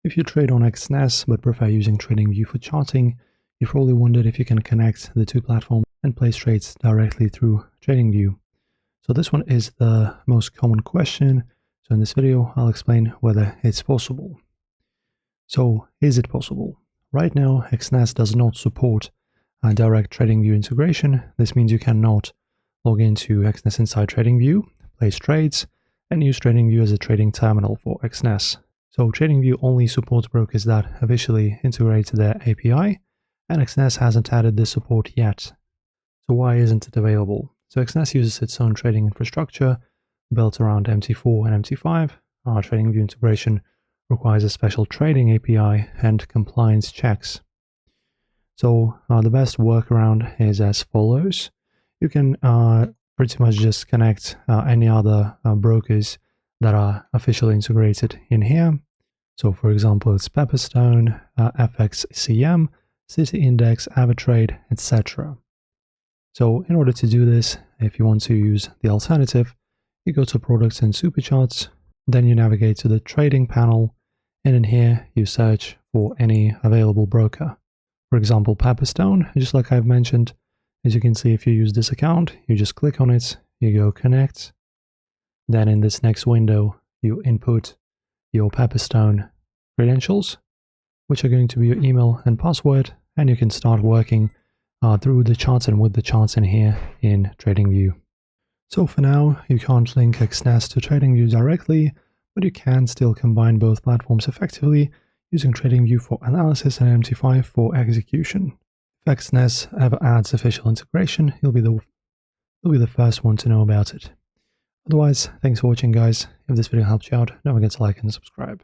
If you trade on Exness but prefer using TradingView for charting, you've probably wondered if you can connect the two platforms and place trades directly through TradingView. So this one is the most common question. So in this video, I'll explain whether it's possible. So is it possible? Right now, Exness does not support direct TradingView integration. This means you cannot log into Exness inside TradingView, place trades, and use TradingView as a trading terminal for Exness. So TradingView only supports brokers that officially integrate their API, and Exness hasn't added this support yet. So why isn't it available? So Exness uses its own trading infrastructure built around MT4 and MT5. Our TradingView integration requires a special trading API and compliance checks. So the best workaround is as follows. You can pretty much just connect any other brokers that are officially integrated in here. So for example, it's Pepperstone, FXCM, City Index, Avatrade, etc. So in order to do this, if you want to use the alternative, you go to Products and Supercharts, then you navigate to the Trading panel, and in here you search for any available broker. For example, Pepperstone, just like I've mentioned. As you can see, if you use this account, you just click on it, you go Connect. Then in this next window, you input your Pepperstone credentials, which are going to be your email and password, and you can start working through the charts and with the charts in here in TradingView. So for now, you can't link Exness to TradingView directly, but you can still combine both platforms effectively using TradingView for analysis and MT5 for execution. If Exness ever adds official integration, you'll be the first one to know about it. Otherwise, thanks for watching, guys. If this video helped you out, don't forget to like and subscribe.